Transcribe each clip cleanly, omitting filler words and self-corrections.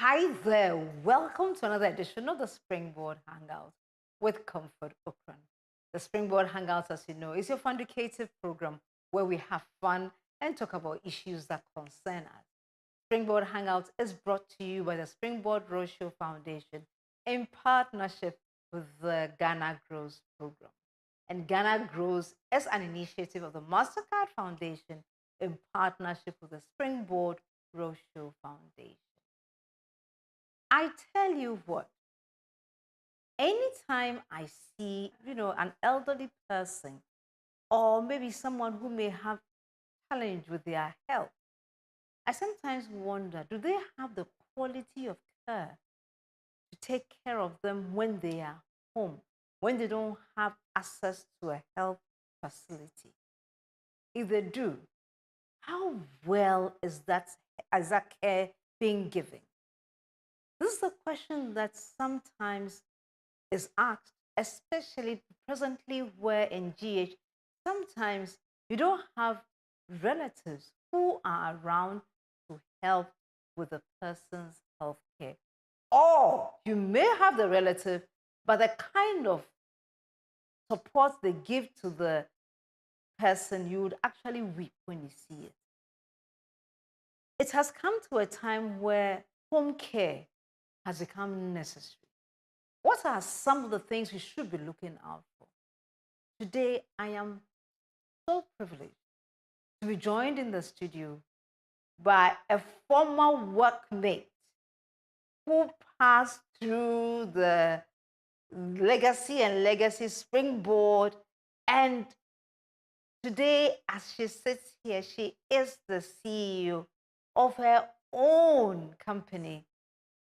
Hi there, welcome to another edition of the Springboard Hangout with Comfort Okran. The Springboard Hangout, as you know, is your funducative program where we have fun and talk about issues that concern us. Springboard Hangout is brought to you by the Springboard Roadshow Foundation in partnership with the Ghana Grows program. And Ghana Grows is an initiative of the MasterCard Foundation in partnership with the Springboard Roadshow Foundation. I tell you what, anytime I see, an elderly person or maybe someone who may have challenge with their health, I sometimes wonder, do they have the quality of care to take care of them when they are home, when they don't have access to a health facility? If they do, how well is that care being given? This is a question that sometimes is asked, especially presently where in GH, sometimes you don't have relatives who are around to help with the person's health care. Or you may have the relative, but the kind of support they give to the person, you would actually weep when you see it. It has come to a time where home care has become necessary. What are some of the things we should be looking out for? Today, I am so privileged to be joined in the studio by a former workmate who passed through the Legacy Springboard. And today, as she sits here, she is the CEO of her own company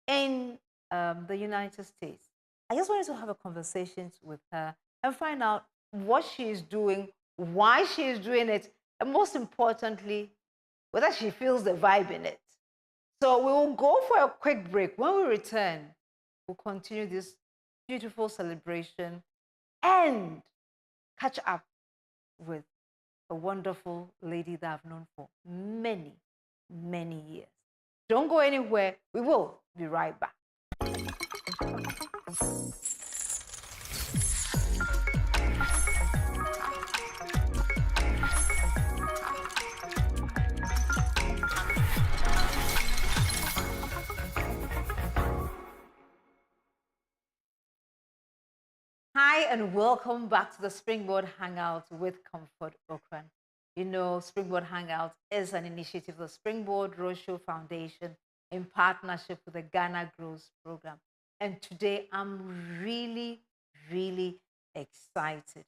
in the United States. I just wanted to have a conversation with her and find out what she is doing, why she is doing it, and most importantly, whether she feels the vibe in it. So we will go for a quick break. When we return, we'll continue this beautiful celebration and catch up with a wonderful lady that I've known for many, many years. Don't go anywhere. We will be right back. Hi, and welcome back to the Springboard Hangout with Comfort Okran. You know, Springboard Hangout is an initiative of the Springboard Roadshow Foundation in partnership with the Ghana Grows program. And today, I'm really, really excited.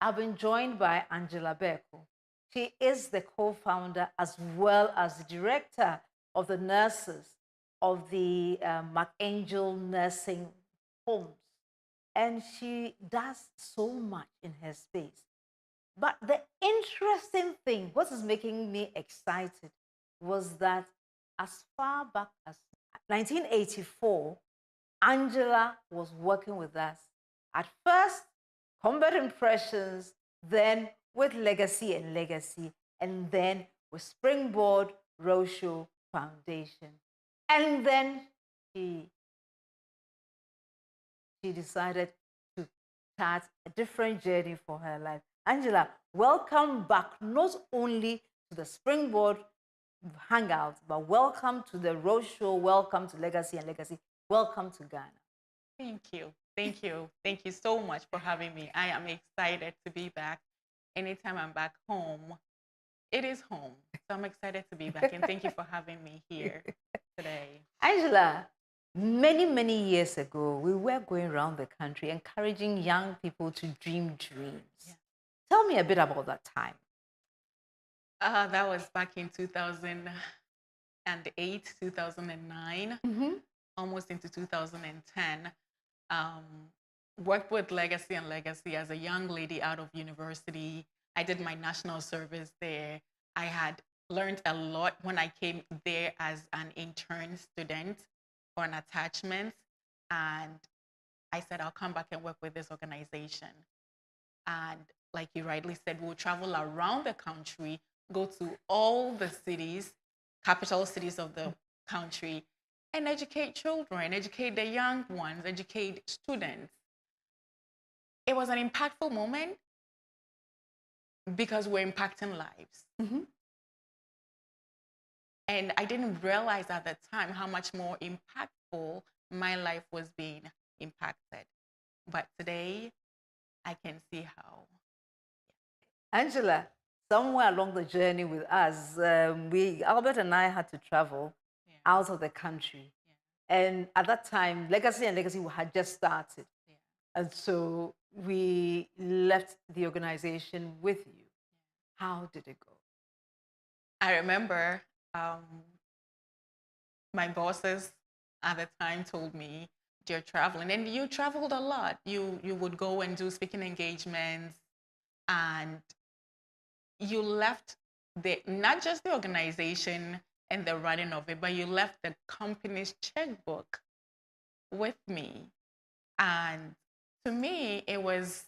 I've been joined by Angela Berko. She is the co-founder as well as the director of the nurses of the McAngel nursing homes. And she does so much in her space. But the interesting thing, what is making me excited, was that as far back as 1984, Angela was working with us. At first, Combat Impressions, then with Legacy, and then with Springboard Roadshow Foundation. And then she decided to start a different journey for her life. Angela, welcome back not only to the Springboard Hangout, but welcome to the Roadshow, welcome to Legacy, welcome to Ghana. Thank you. Thank you. Thank you so much for having me. I am excited to be back. Anytime I'm back home, it is home. So I'm excited to be back, and thank you for having me here today. Angela, many, many years ago, we were going around the country encouraging young people to dream dreams. Yeah. Tell me a bit about that time. That was back in 2008, 2009, almost into 2010. Worked with Legacy as a young lady out of university. I did my national service there. I had learned a lot when I came there as an intern student for an attachment. And I said, I'll come back and work with this organization. And like you rightly said, we'll travel around the country, go to all the cities, capital cities of the country, and educate children, educate the young ones, educate students. It was an impactful moment because we're impacting lives. And I didn't realize at the time how much more impactful my life was being impacted. But today, I can see how. Angela, somewhere along the journey with us, Albert and I had to travel out of the country. And at that time, Legacy and Legacy had just started. And so we left the organization with you. How did it go? I remember my bosses at the time told me, you're traveling, and you traveled a lot. You would go and do speaking engagements, and you left not just the organization and the running of it, but you left the company's checkbook with me. And to me, it was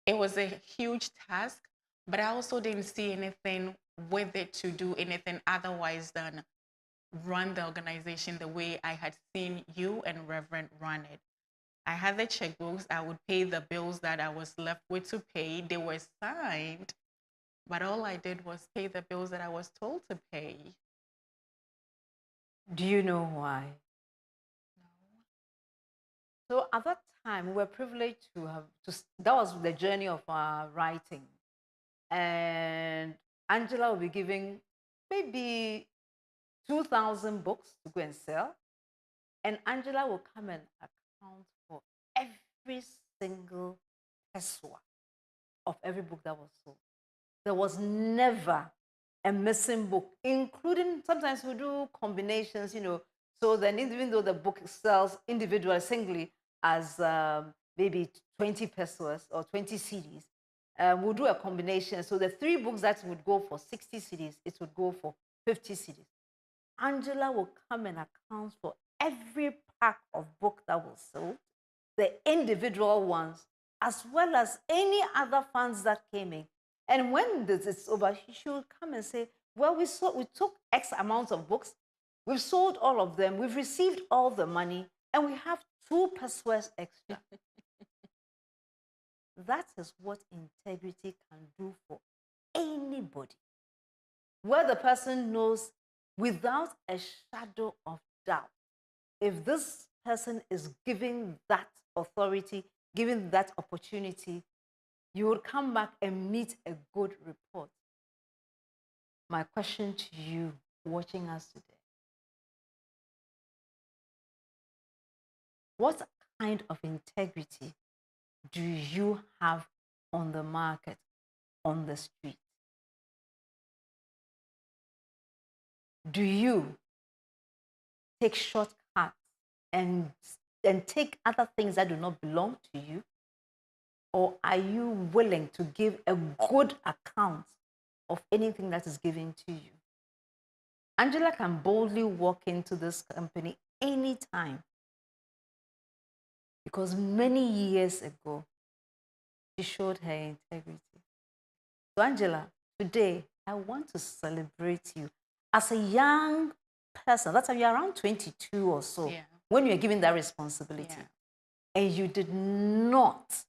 a huge task, but I also didn't see anything with it to do anything otherwise than run the organization the way I had seen you and Reverend run it. I had the checkbooks. I would pay the bills that I was left with to pay. They were signed, but all I did was pay the bills that I was told to pay. Do you know why? No. So at that time, we were privileged to have, that was the journey of our writing. And Angela will be giving maybe 2,000 books to go and sell. And Angela will come and account for every single peso of every book that was sold. There was never a missing book, including sometimes we do combinations, so then even though the book sells individually, singly, as maybe 20 pesos or 20 CDs, we'll do a combination. So the 3 books that would go for 60 CDs, it would go for 50 CDs. Angela will come and account for every pack of book that was sold, the individual ones, as well as any other funds that came in. And when this is over, she will come and say, well, we took X amount of books, we've sold all of them, we've received all the money, and we have 2 pesos extra. That is what integrity can do for anybody. Where the person knows without a shadow of doubt, if this person is giving that authority, giving that opportunity, you will come back and meet a good report. My question to you watching us today, what kind of integrity do you have on the market, on the street? Do you take shortcuts and take other things that do not belong to you? Or are you willing to give a good account of anything that is given to you? Angela can boldly walk into this company anytime because many years ago, she showed her integrity. So Angela, today, I want to celebrate you. As a young person, that's you're around 22 or so, when you're given that responsibility, and you did not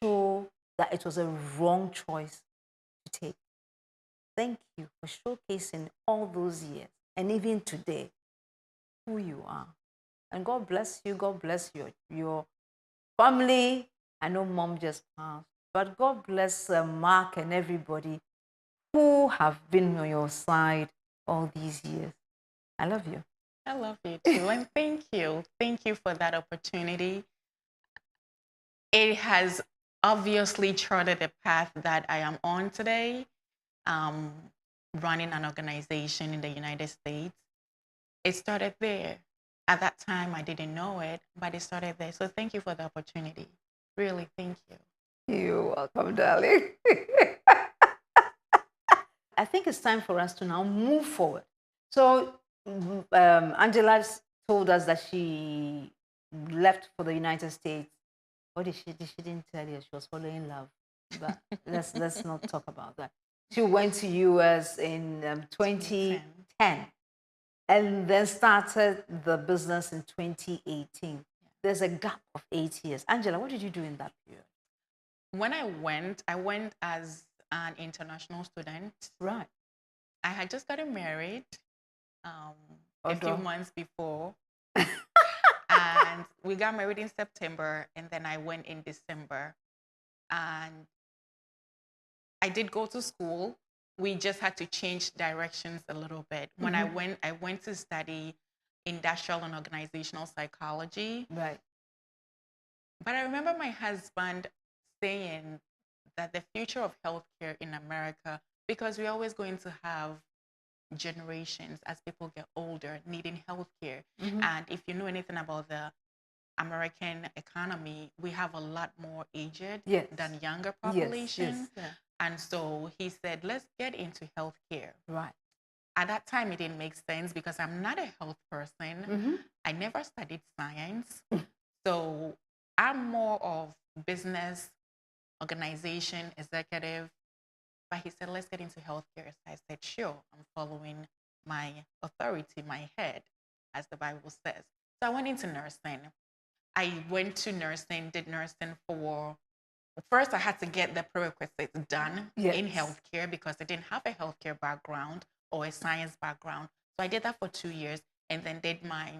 show that it was a wrong choice to take. Thank you for showcasing all those years and even today who you are. And God bless you. God bless your family. I know Mom just passed, but God bless Mark and everybody who have been on your side all these years. I love you. I love you too, and thank you. Thank you for that opportunity. It has obviously charted the path that I am on today, running an organization in the United States. It started there. At that time, I didn't know it, but it started there. So thank you for the opportunity. Really, thank you. You're welcome, darling. I think it's time for us to now move forward. So Angela told us that she left for the United States. What did she didn't tell you? She was following love. But let's not talk about that. She went to US in 2010. and then started the business in 2018. There's a gap of 8 years. Angela, what did you do in that period? When I went as an international student. Right. I had just gotten married a few months before. And we got married in September, and then I went in December. And I did go to school. We just had to change directions a little bit. When I went to study industrial and organizational psychology. Right. But I remember my husband saying that the future of healthcare in America, because we're always going to have generations as people get older needing healthcare. And if you know anything about the American economy, we have a lot more aged than younger population. Yes. And so he said, let's get into healthcare. Right. At that time, it didn't make sense because I'm not a health person. I never studied science. So I'm more of business, organization, executive. But he said, let's get into healthcare. So I said, sure, I'm following my authority, my head, as the Bible says. So I went into nursing. I went to nursing, did nursing for, first I had to get the prerequisites done in healthcare because I didn't have a healthcare background or a science background. So I did that for 2 years and then did my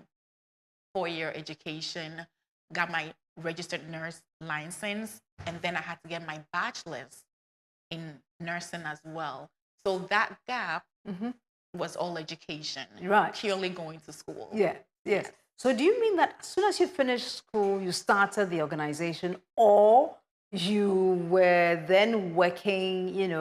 4-year education, got my registered nurse license, and then I had to get my bachelor's in nursing as well. So that gap was all education, purely going to school. Yes. So do you mean that as soon as you finished school, you started the organization, or you were then working,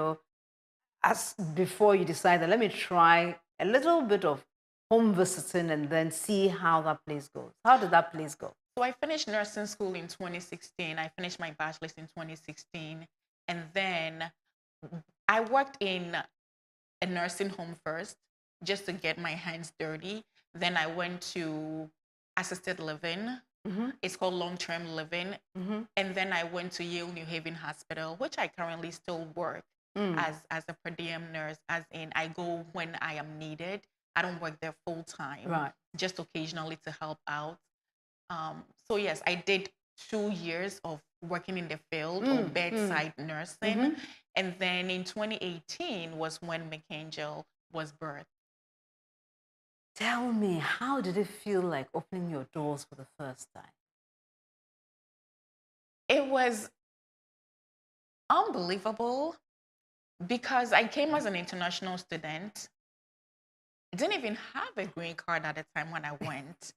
as before you decided, let me try a little bit of home visiting and then see how that place goes? How did that place go? So I finished nursing school in 2016. I finished my bachelor's in 2016. And then I worked in a nursing home first, just to get my hands dirty. Then I went to assisted living. It's called long-term living. And then I went to Yale New Haven Hospital, which I currently still work as a per diem nurse, as in I go when I am needed. I don't work there full time, just occasionally to help out. So yes, I did 2 years of working in the field or bedside nursing. And then in 2018 was when McAngel was birthed. Tell me, how did it feel like opening your doors for the first time? It was unbelievable because I came as an international student. I didn't even have a green card at the time when I went.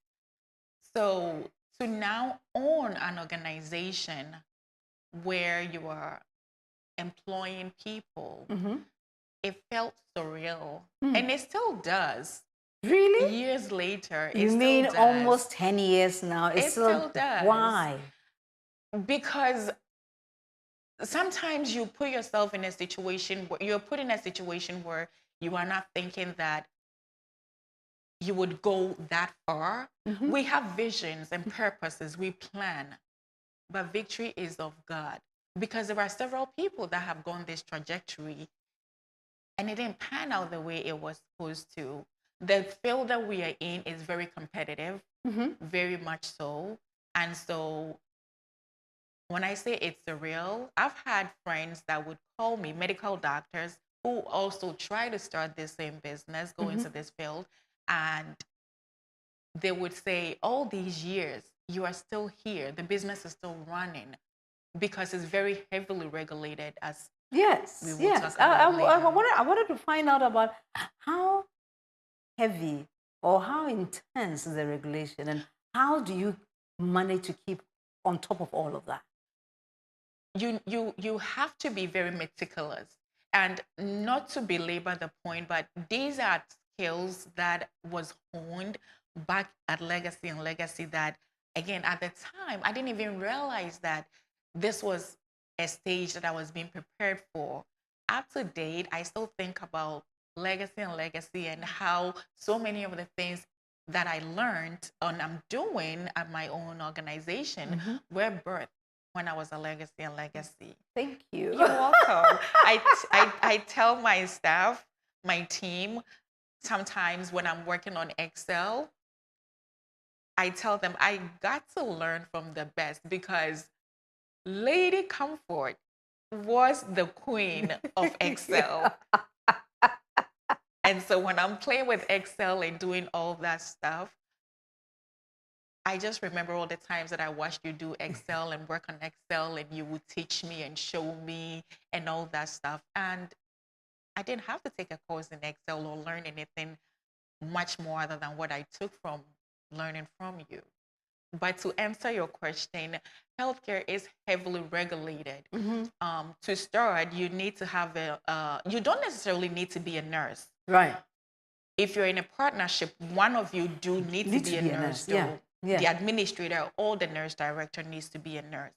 So to now own an organization where you are employing people, it felt surreal. And it still does. Really? Years later, it you still mean does. Almost 10 years now? It still does. Why? Because sometimes you put yourself in a situation where you're put in a situation where you are not thinking that you would go that far. We have visions and purposes, we plan, but victory is of God, because there are several people that have gone this trajectory and it didn't pan out the way it was supposed to. The field that we are in is very competitive, very much so. And so when I say it's surreal, I've had friends that would call me, medical doctors, who also try to start the same business, go into this field, and they would say, all these years, you are still here. The business is still running because it's very heavily regulated, as we will talk about later. I wanted to find out about how heavy or how intense is the regulation, and how do you manage to keep on top of all of that? You have to be very meticulous, and not to belabor the point, but these are skills that was honed back at Legacy and Legacy that, again, at the time, I didn't even realize that this was a stage that I was being prepared for. Up to date, I still think about Legacy and Legacy and how so many of the things that I learned and I'm doing at my own organization were birthed when I was a Legacy and Legacy. Thank you. You're welcome. I tell my staff, my team, sometimes when I'm working on Excel, I tell them I got to learn from the best because Lady Comfort was the queen of Excel. And so when I'm playing with Excel and doing all that stuff, I just remember all the times that I watched you do Excel and work on Excel, and you would teach me and show me and all that stuff. And I didn't have to take a course in Excel or learn anything much more other than what I took from learning from you. But to answer your question, healthcare is heavily regulated. To start, you need to have you don't necessarily need to be a nurse. Right. If you're in a partnership, one of you do need to be a nurse. Yeah. Yeah. The administrator or the nurse director needs to be a nurse.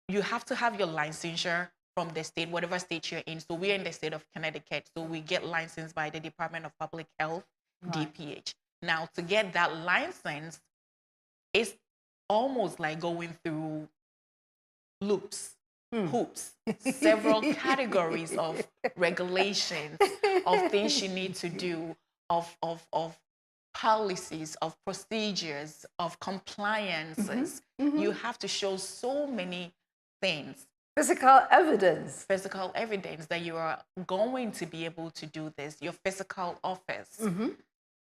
You have to have your licensure from the state, whatever state you're in. So we're in the state of Connecticut. So we get licensed by the Department of Public Health, DPH. Now, to get that license, it's almost like going through hoops, several categories of regulations, of things you need to do, of policies, of procedures, of compliances. You have to show so many things. Physical evidence that you are going to be able to do this, your physical office,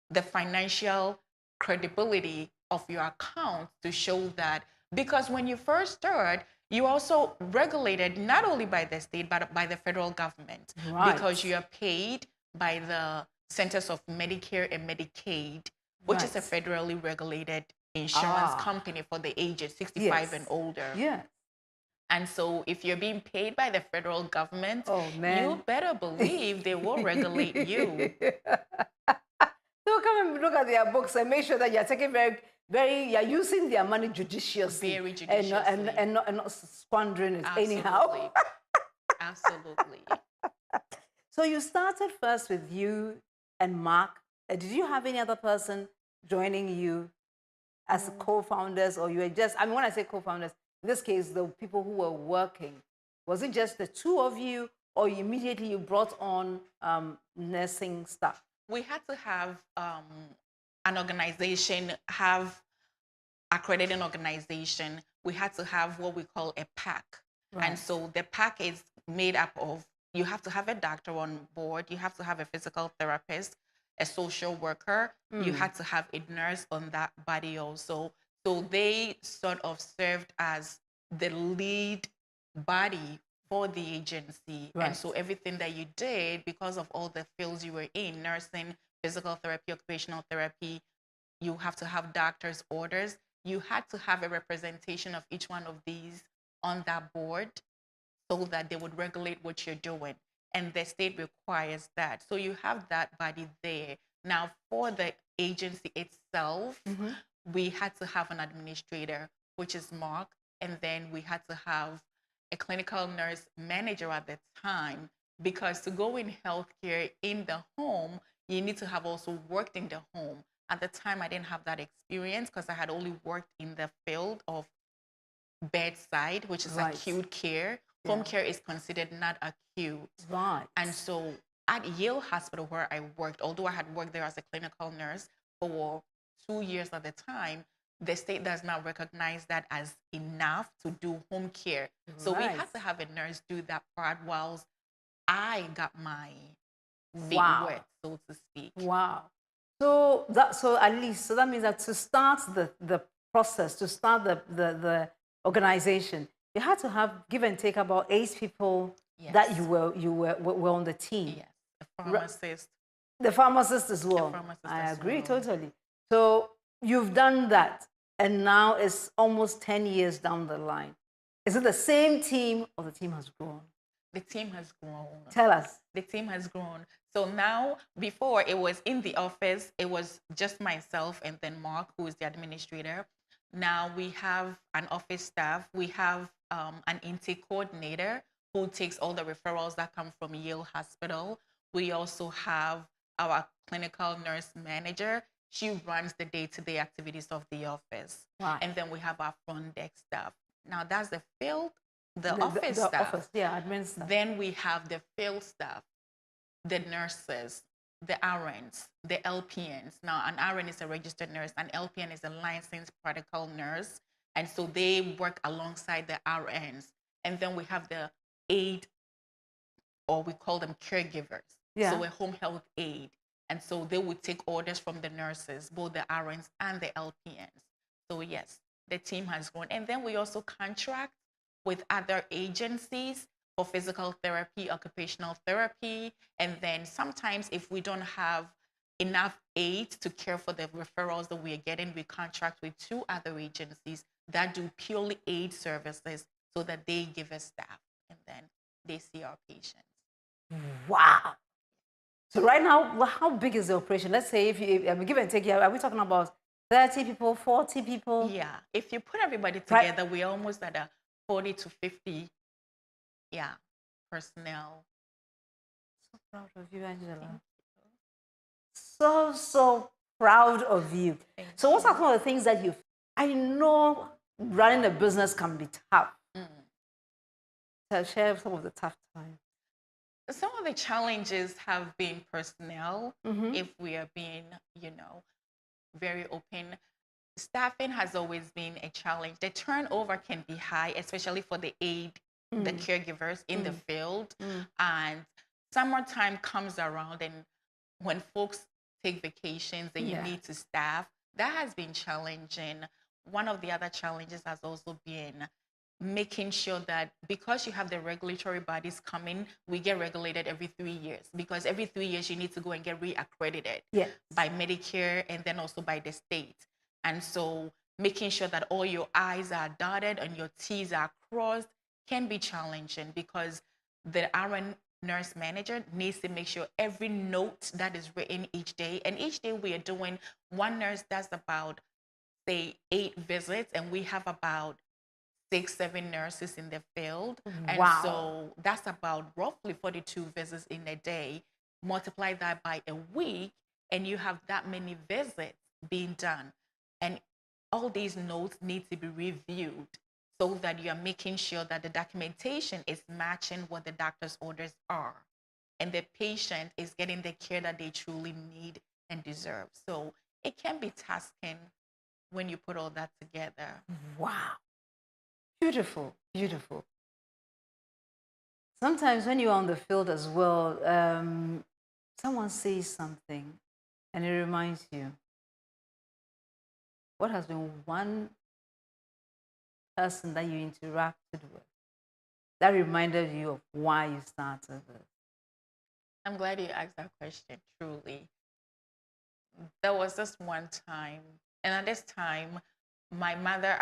the financial credibility of your account to show that, because when you first start, you also regulated not only by the state, but by the federal government, because you are paid by the Centers of Medicare and Medicaid, which is a federally regulated insurance company for the ages 65 and older. Yes. And so if you're being paid by the federal government, you better believe they will regulate you. So come and look at their books and make sure that you're taking you're using their money judiciously. Very judiciously. And not squandering it anyhow. Absolutely. So you started first with you and Mark. Did you have any other person joining you as co-founders, or you were just, I mean, when I say co-founders, in this case, the people who were working, was it just the two of you, or immediately you brought on nursing staff? We had to have an organization, have accredited organization. We had to have what we call a PAC. And so the PAC is made up of, you have to have a doctor on board, you have to have a physical therapist, a social worker, you had to have a nurse on that body also. So they sort of served as the lead body for the agency. And so everything that you did, because of all the fields you were in, nursing, physical therapy, occupational therapy, you have to have doctor's orders. You had to have a representation of each one of these on that board so that they would regulate what you're doing. And the state requires that. So you have that body there. Now, for the agency itself, we had to have an administrator, which is Mark, and then we had to have a clinical nurse manager at the time, because to go in healthcare in the home, you need to have also worked in the home. At the time, I didn't have that experience because I had only worked in the field of bedside, which is acute care. Home care is considered not acute. And so at Yale Hospital, where I worked, although I had worked there as a clinical nurse for 2 years at the time, the state does not recognize that as enough to do home care. So we had to have a nurse do that part whilst I got my feet wet, so to speak. So at least, so that means that to start the process, to start the organization, you had to have give and take about 8 people that you were on the team. Yes, a pharmacist. The pharmacist as well. I agree totally. So you've done that, and now it's almost 10 years down the line. Is it the same team, or the team has grown? The team has grown. Tell us. The team has grown. So now, before it was in the office, it was just myself and then Mark, who is the administrator. Now we have an office staff. We have an intake coordinator who takes all the referrals that come from Yale Hospital. We also have our clinical nurse manager. She runs the day-to-day activities of the office. And then we have our front desk staff. Now that's the field, the office staff. Office, admin staff. Then we have the field staff, the nurses, the RNs, the LPNs. Now, an RN is a registered nurse, an LPN is a licensed protocol nurse. And so they work alongside the RNs. And then we have the aid, or we call them caregivers. Yeah. So a home health aide. And so they would take orders from the nurses, both the RNs and the LPNs. So yes, the team has grown. And then we also contract with other agencies for physical therapy, occupational therapy. And then sometimes if we don't have enough aid to care for the referrals that we are getting, we contract with 2 other agencies that do purely aid services so that they give us staff and then they see our patients. Wow. So right now, how big is the operation? Let's say if you give and take, are we talking about 30 people, 40 people? Yeah, if you put everybody together, we're almost at a 40 to 50, personnel. So proud of you, Angela. So proud of you. So what are some of the things that I know running a business can be tough. So share some of the tough times. Some of the challenges have been personnel, if we are being, very open. Staffing has always been a challenge. The turnover can be high, especially for the aid, the caregivers in the field. And summertime comes around, and when folks take vacations and you need to staff, that has been challenging. One of the other challenges has also been making sure that because you have the regulatory bodies coming, we get regulated every 3 years, because every 3 years you need to go and get reaccredited by Medicare and then also by the state. And so making sure that all your I's are dotted and your T's are crossed can be challenging, because the RN nurse manager needs to make sure every note that is written each day, and each day we are doing, one nurse does about, say, 8 visits, and we have about 6-7 nurses in the field. And so that's about roughly 42 visits in a day. Multiply that by a week, and you have that many visits being done. And all these notes need to be reviewed so that you are making sure that the documentation is matching what the doctor's orders are, and the patient is getting the care that they truly need and deserve. So it can be tasking when you put all that together. Wow. Beautiful, beautiful. Sometimes when you're on the field as well, someone says something and it reminds you. What has been one person that you interacted with that reminded you of why you started it? I'm glad you asked that question, truly. There was this one time, and at this time, my mother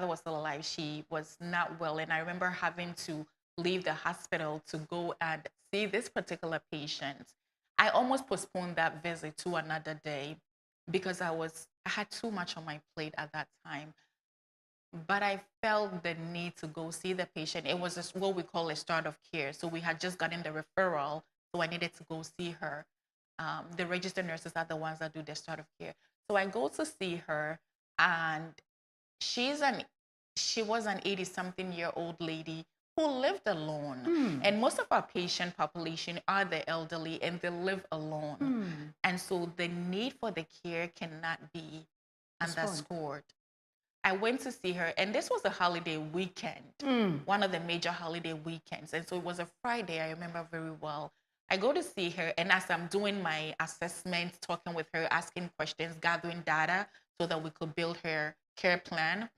was still alive. She was not well. And I remember having to leave the hospital to go and see this particular patient. I almost postponed that visit to another day because I had too much on my plate at that time. But I felt the need to go see the patient. It was what we call a start of care. So we had just gotten the referral, so I needed to go see her. The registered nurses are the ones that do the start of care. So I go to see her, and she was an 80-something-year-old lady who lived alone. And most of our patient population are the elderly, and they live alone. And so the need for the care cannot be underscored. I went to see her, and this was a holiday weekend, one of the major holiday weekends. And so it was a Friday, I remember very well. I go to see her, and as I'm doing my assessment, talking with her, asking questions, gathering data so that we could build her care plan,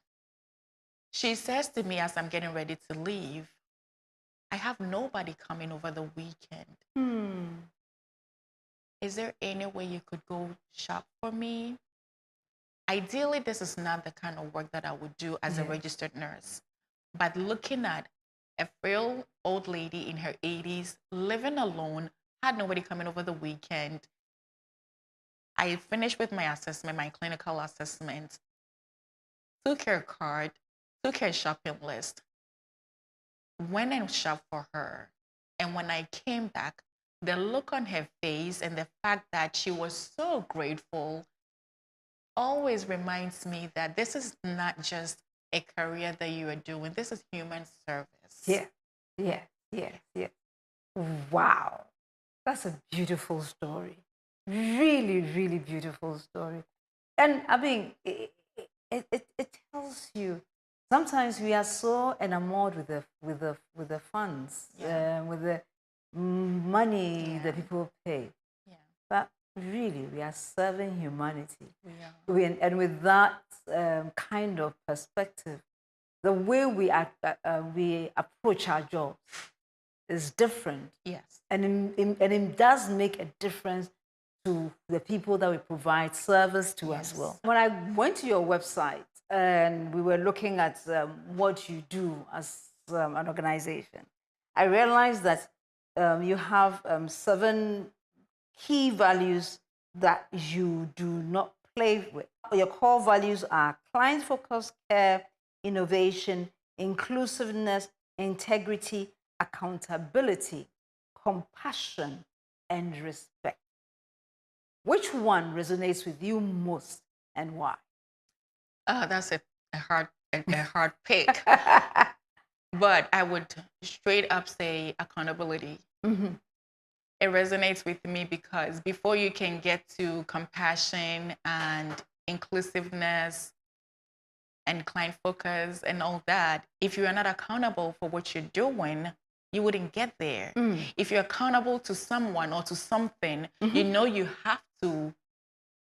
she says to me as I'm getting ready to leave, "I have nobody coming over the weekend. Is there any way you could go shop for me?" Ideally, this is not the kind of work that I would do as a registered nurse. But looking at a frail old lady in her 80s, living alone, had nobody coming over the weekend, I finished with my assessment, my clinical assessment, took her card, took her shopping list, went and shopped for her. And when I came back, the look on her face and the fact that she was so grateful always reminds me that this is not just a career that you are doing. This is human service. Yeah. Wow. That's a beautiful story. Really, really beautiful story. And I mean, it tells you sometimes we are so enamored with the funds, Yeah. with the money Yeah. that people pay. Yeah. But really, we are serving humanity. We are. And with that kind of perspective, the way we approach our jobs is different. Yes. And it does make a difference to the people that we provide service to as well. When I went to your website and we were looking at what you do as an organization, I realized that you have 7 key values that you do not play with. Your core values are client-focused care, innovation, inclusiveness, integrity, accountability, compassion, and respect. Which one resonates with you most and why? That's a hard pick. But I would straight up say accountability. Mm-hmm. It resonates with me because before you can get to compassion and inclusiveness and client focus and all that, if you are not accountable for what you're doing, you wouldn't get there. If you're accountable to someone or to something, you know you have to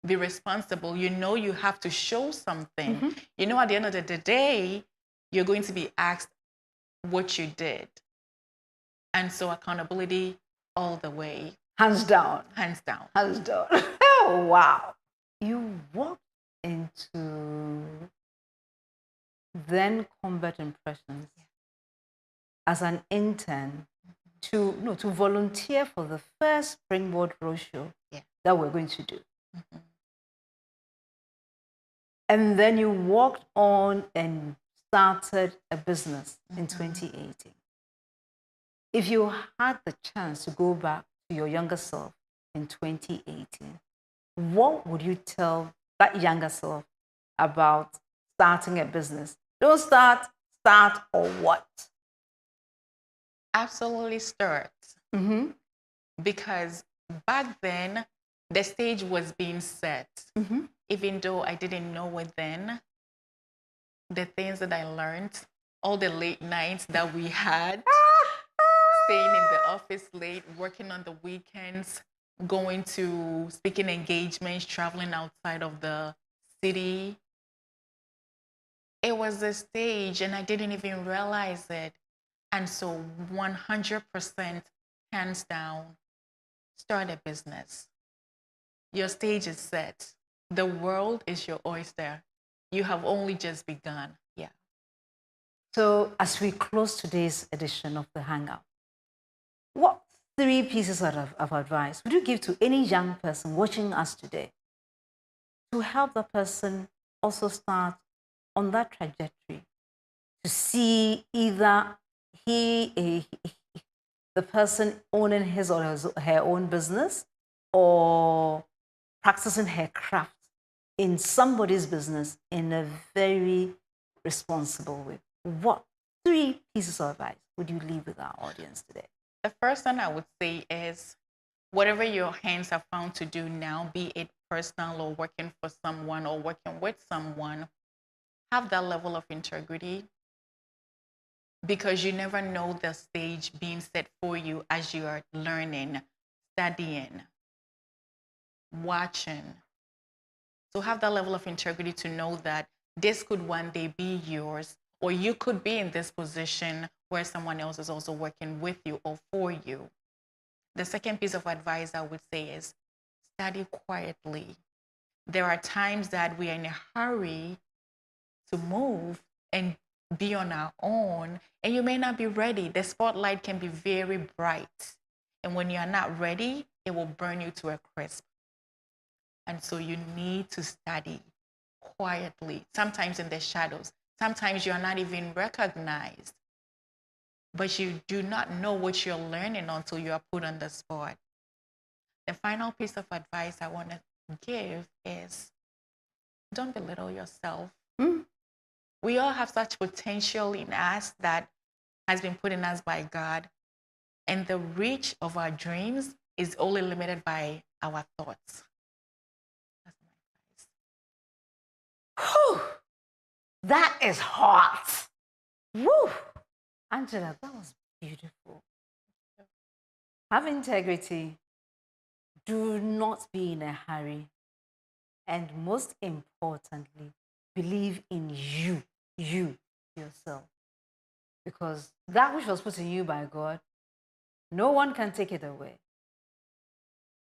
be responsible. You know you have to show something. You know at the end of the day, you're going to be asked what you did. And so accountability all the way. Hands down. Hands down. Hands down. Oh, wow. You walked into then Combat Impressions as an intern to volunteer for the first Springboard Roadshow that we're going to do. And then you walked on and started a business in 2018. If you had the chance to go back to your younger self in 2018, what would you tell that younger self about starting a business? Don't start or what? Absolutely start. Because back then, the stage was being set. Even though I didn't know it then, the things that I learned, all the late nights that we had, staying in the office late, working on the weekends, going to speaking engagements, traveling outside of the city. It was a stage and I didn't even realize it. And so 100% hands down, start a business. Your stage is set. The world is your oyster. You have only just begun. Yeah. So as we close today's edition of The Hangout, what 3 pieces of advice would you give to any young person watching us today to help the person also start on that trajectory to see either the person owning his or her own business or practicing her craft in somebody's business in a very responsible way? What 3 pieces of advice would you leave with our audience today? The first one I would say is whatever your hands are found to do now, be it personal or working for someone or working with someone, have that level of integrity because you never know the stage being set for you as you are learning, studying, watching. So have that level of integrity to know that this could one day be yours, or you could be in this position where someone else is also working with you or for you. The second piece of advice I would say is study quietly. There are times that we are in a hurry to move and be on our own, and you may not be ready. The spotlight can be very bright. And when you are not ready, it will burn you to a crisp. And so you need to study quietly, sometimes in the shadows. Sometimes you're not even recognized, but you do not know what you're learning until you are put on the spot. The final piece of advice I want to give is don't belittle yourself. We all have such potential in us that has been put in us by God. And the reach of our dreams is only limited by our thoughts. That's my advice. Whew, that is hot. Woo! Angela, that was beautiful. Have integrity. Do not be in a hurry. And most importantly, believe in you, yourself. Because that which was put in you by God, no one can take it away.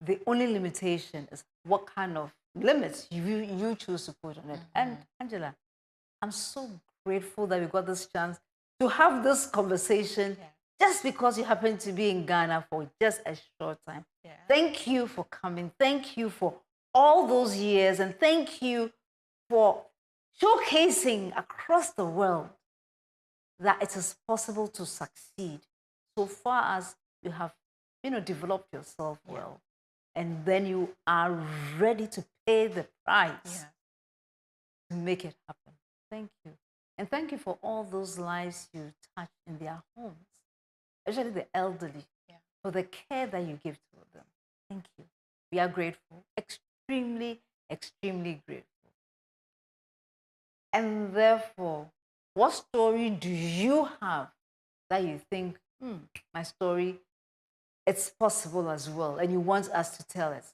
The only limitation is what kind of limits you choose to put on it. And Angela, I'm so grateful that we got this chance to have this conversation just because you happen to be in Ghana for just a short time. Yeah. Thank you for coming. Thank you for all those years. And thank you for showcasing across the world that it is possible to succeed so far as you have, developed yourself well. And then you are ready to pay the price to make it happen. Thank you. And thank you for all those lives you touch in their homes, especially the elderly, for the care that you give to them. Thank you. We are grateful, extremely, extremely grateful. And therefore, what story do you have that you think, my story, it's possible as well, and you want us to tell it?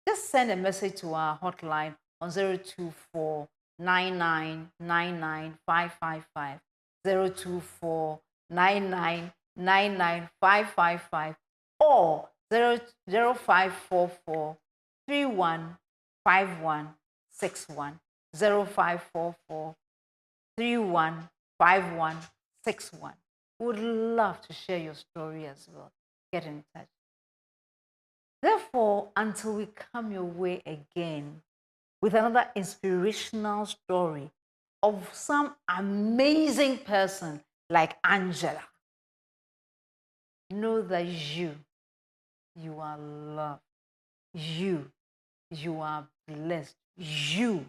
Just send a message to our hotline on 024 9999555, 024 9999555, or 0544 315161, 0544 315161. Would love to share your story as well. Get in touch. Therefore, until we come your way again with another inspirational story of some amazing person like Angela, know that you are loved. You are blessed. You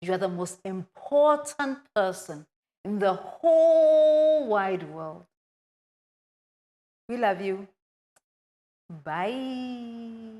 are the most important person in the whole wide world. We love you. Bye.